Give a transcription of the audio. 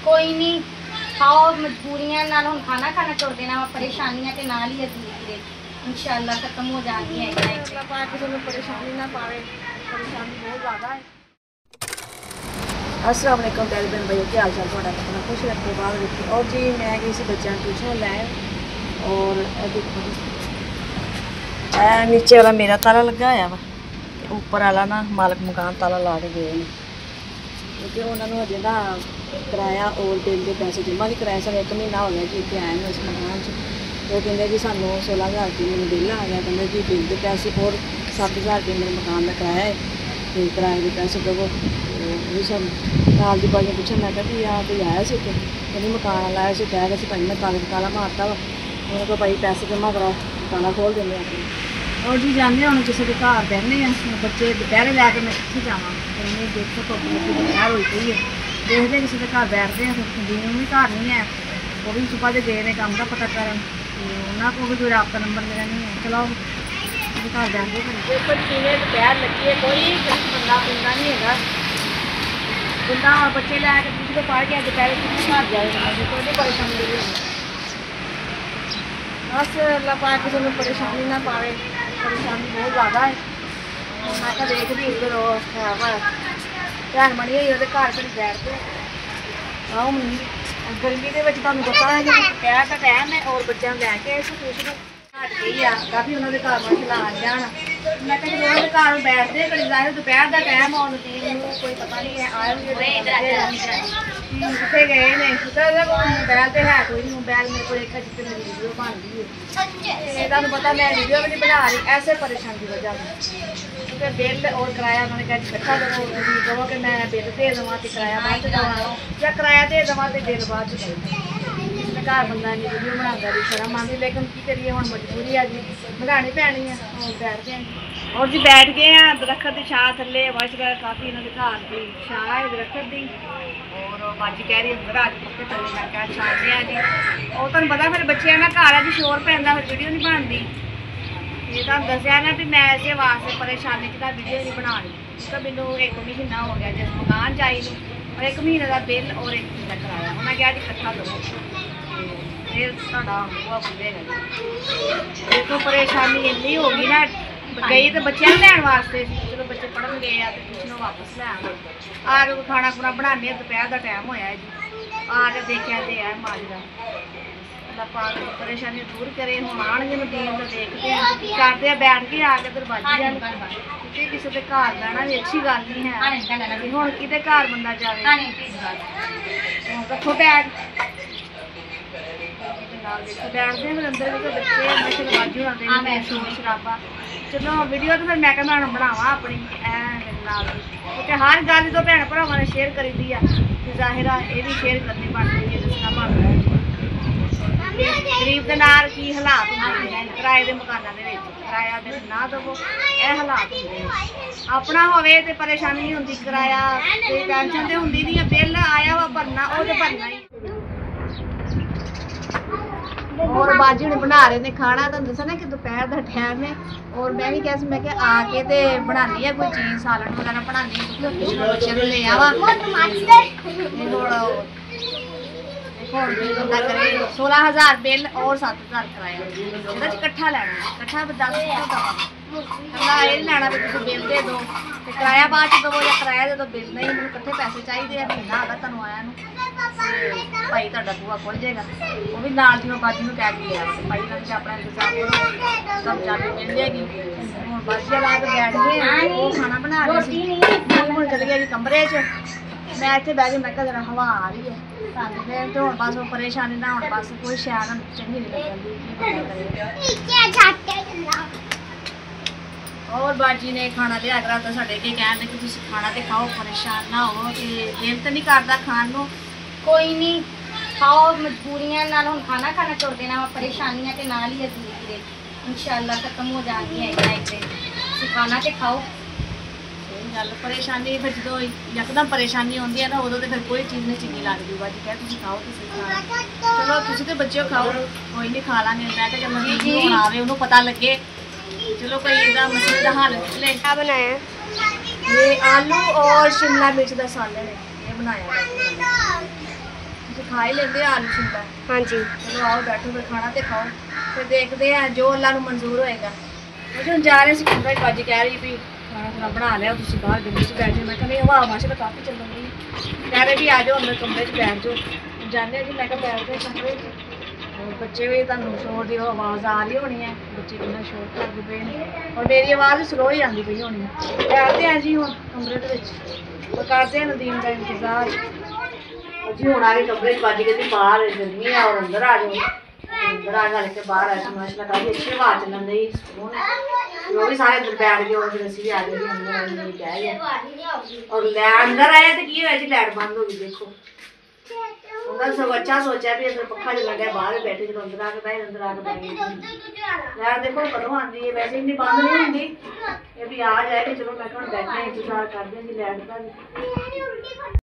कोई नहीं खाओ मजबूरियां नाल हुण खाना खाना छोड़ देना परेशानियां के नाल ही धीरे इंशाअल्लाह खत्म हो जानी है। अल्लाह पाक तुहानू परेशानी ना पावे, परेशानी बहुत ज़्यादा है। अस्सलाम वालेकुम प्यारे बहन भाई, क्या हाल चाल थोड़ा अपना खुश रखो बाल रखो। और जी मैं गई सी बच्चों ट्यूशन लैन और देखो नीचे वाला मेरा ताला लगा होया वा, उपर वाला ना मालक मकान ताला ला के गए हैं क्योंकि उन्होंने अजे ना किराया और बिल के पैसे जमा नहीं कराए। सर 1 महीना हो गया जी इतने आए इस मकान से, तो कहते जी सानू 16,000 रुपये मेरे बिल आ गया, कहते जी बिल के पैसे और 7,000 रुपये मेरे मकान का किराया है, तो किराए के पैसे दवो। वो सब नाल दी भाई ने पूछा, मैं कहा भी यहाँ कोई आया से इतने, कहती मकान वाला आया से, कह रहे थे भाई मैं ताला मारता वा, उन्होंने कहा भाई पैसे जमा कराओ ताला खोल देंगे अपने। और जी जाने हम किसी के घर बहने बच्चे दोपहरे लैके मैं कितने जावा, देखो तो दोपहर हुई पई है, देखते किसी के घर बैठते हैं। दिन भी घर नहीं है, वो भी सुबह से गए ने काम का पता करन, उन्होंने को भी कोई रबता नंबर मेरा नहीं है। चलो घर बैठते देखो किमें दोपहर लगी है, कोई बंदा बुंदा नहीं है बंदा और बच्चे लैके किसी को पढ़ के दोपहर किसी घर जाएगा कोई परेशानी नहीं। बस अल्लाह पाक तुहानू परेशानी ना पावे, परेशानी बहुत ज़्यादा है। मैं क्या देखती उधर भैन बनी हुई घर घड़ी बैठते आओ मम्मी गर्मी के तुहानू पता है कि दोपहर का टाइम है और बच्चों लैके ट्यूशन हट गई आ, काफ़ी उन्होंने घर में खिलान जाना। मैं कहती उन्होंने घर बैठते घड़ी जाए दोपहर का टाइम आने कोई पता नहीं है आए कितने गए ने मोबाइल तो है कोई नहीं, मोबाइल मेरे को एक जितने मेरी वीडियो बन गई है तुहानू पता मैं वीडियो भी नहीं बना रही ऐसे परेशानी की वजह से, क्योंकि बिल और किराया उन्होंने कहा इकट्ठा करो, कहो कि मैं बिल दे देवां तो किराया बाद दवा या किराया दे देवां तो बिल बाद घर बंदा नहीं वीडियो बनाता भी शर्म आती, लेकिन की करिए हम मजबूरी है जी बनानी पैनी है। और बैठते हैं और जी बैठ गए हैं दरख्त की छां थले, वज काफ़ी इन्होंने घर की छां है दरख्त की, और बाजी कह रही अंदर आज पक्के थले मैं क्या छाते हैं जी। और तुहानू पता फिर बच्चों ना घर अज शोर पैंदा फिर वीडियो नहीं बनती, ये तुहानू दस्सिया ना भी मैं इस वास्ते परेशानी च वीडियो नहीं बनानी, क्योंकि मैनू 1 महीना हो गया जिस मकान च आई और 1 महीने का बिल और 1 महीने का किराया उन्हें कहा जी इकट्ठा दो फिर साढ़ा हुआ खुलेगा। देखो परेशानी इन्नी हो गई ना, गई तो बच्चों लैन वास्ते चलो बच्चे पढ़न गए तो ट्यूशनों वापस लैन आ के खाना खुना बनाने दोपहर का टाइम होया जी, आके देखा तो है माजरा। अल्लाह पाक परेशानी दूर करे, हम आने नदीम तो देखते हैं करते हैं बैठ के आके दरवाजे क्योंकि किसी के घर रहना भी अच्छी गल नहीं है, हम कि घर बंदा जाए रखो बैग बैठते हैं फिर अंदर भी बच्चे नशेबाजी होते हैं शोर शराबा। चलो वीडियो तो फिर मैं क्या बनावा अपनी क्योंकि हर गल तो भैन भरावां ने शेयर करी दी है, जाहिर है ये भी शेयर करनी बनती है, दसना बनता है गरीब के नाल की हालात होंगे किराए के मकानों के किराया बिल ना दवो यह हालात होंगे, अपना होवे तो परेशानी नहीं होंगी, किराया टेंशन तो होंगी नहीं, बिल आया वा भरना वो तो भरना ही। और बाजी ने बना रहे ने खाना तो दसा ना कि दोपहर का टाइम है और मैं भी कहा मैं आके तो बनानी है कोई चीज़ सालन वगैरह बनानी बच्चे ले आवा 16,000 बिल और 7,000 किराया इकट्ठा लैना इकट्ठा 10 ये लैना भी तुम बिल दे दो तो किराया बाद दवो या किराया दे दो बिल नहीं मैं इकट्ठे पैसे चाहिए महीना आगा तुम आया भाई तुहाडा बूहा खुल जाएगा, वो भी नाल जी बाजी में कह के लिया भाई उन्होंने अपना इंतजाम कम चाबी मिल जाएगी। हम बाजिया ला के बैठ गए वो खाना बना रहे थे हम चले गए जी कमरे च, मैं इतने बह गई मैं क्या जरा हवा आ रही है फिर तो हम बस वो परेशानी ना होने बस कोई शैल चंगी नहीं लगती। और बाजी ने खाना लिया करा तो साढ़े के कहते कि तुम खाना तो खाओ परेशान ना हो, दिल तो नहीं करता खान को कोई नहीं खाओ मजबूरियां नाल हुण खाना खाना छोड़ देना परेशानियां के नाल ही धीरे धीरे इंशाअल्लाह खत्म हो जानी है। खाना तो खाओ गल परेशानी फिर जो यकदम परेशानी आती है ना उदों तो फिर कोई चीज़ नहीं चंगी लगती बाजी कह तुम खाओ तुम खाना चलो तुम तो बच्चे खाओ कोई नहीं खा लांगे मैं तो जब मरीज आवे उन्होंने पता लगे चलो कोई इदा मसले का हल निकले। क्या बनाया ये आलू और शिमला मिर्च का सालन है ये बनाया ਖਾ ਹੀ ਲੈਂਦੇ ਆ ਆਲੂ ਸ਼ਿਮਲਾ। ਹਾਂਜੀ ਚਲੋ ਆਓ ਬੈਠੋ ਫਿਰ ਖਾਣਾ ਤੇ ਖਾਓ, ਫਿਰ ਦੇਖਦੇ ਆ ਜੋ ਅੱਲਾ ਨੂੰ ਮਨਜ਼ੂਰ ਹੋਏਗਾ। ਮੁਝੇ ਹੁਣ ਜਾ ਰਹੇ ਸੀ ਕਮਰੇ 'ਚ, ਬਾਜੀ ਕਹਿ ਰਹੀ ਵੀ ਖਾਣਾ ਖੁਣਾ ਬਣਾ ਲਿਆ ਤੁਸੀਂ ਬਾਹਰ ਗੱਡੀ 'ਚ ਬੈਠ ਜਾਓ। ਮੈਂ ਕਿਹਾ ਨਹੀਂ ਹਵਾ ਮਾਸ਼ਾਅੱਲਾ ਕਾਫੀ ਚੱਲਣ ਡਈ ਹੈ। ਕਹਿ ਰਹੇ ਵੀ ਆ ਜਾਓ ਅੰਦਰ ਕਮਰੇ 'ਚ ਬੈਠ ਜਾਓ। ਜਾਂਦੇ ਆ ਜੀ, ਮੈਂ ਕਿਹਾ ਬੈਠ ਜਾਓ ਕਮਰੇ 'ਚ। ਹੋਰ ਬੱਚੇ ਵੀ ਤੁਹਾਨੂੰ ਸ਼ੋਰ ਦੀ ਆਵਾਜ਼ ਆ ਰਹੀ ਹੋਣੀ ਹੈ, ਬੱਚੇ ਕਿੰਨਾ ਸ਼ੋਰ ਕਰਦੇ ਪਏ ਨੇ, ਔਰ ਮੇਰੀ ਆਵਾਜ਼ ਸਲੋ ਹੀ ਆਉਂਦੀ ਪਈ ਹੋਣੀ ਹੈ। ਬੈਠਦੇ ਆ ਜੀ ਹੁਣ ਕਮਰੇ ਦੇ ਵਿੱਚ, ਔਰ ਕਰਦੇ ਆ ਨਦੀਮ ਦਾ ਇੰਤਜ਼ਾਰ। जी ਹੁਣ ਆ ਗਏ कमरे ਚ बाजी कहती बाहर गर्मी है और अंदर आ जाओ। अंदर आ जाने के बाहर ऐसे माशाल्लाह काफी अच्छी हवा चलन रही सुकून है। वो भी सारे अंदर बैठ गए और फिर असि भी आ गए अंदर कह गए और अंदर आए तो की जी लाइट बंद हो गई। देखो उन्होंने सब अच्छा सोचा भी अंदर पक्खा जो लगा बाहर बैठे जो अंदर आके बैठे अंदर आके बैठे लाइट देखो कदों आती है, वैसे इतनी बंद नहीं होंगी, ये भी आ जाएगी। चलो मैं बैठे इंतजार करते हैं जी लाइट का।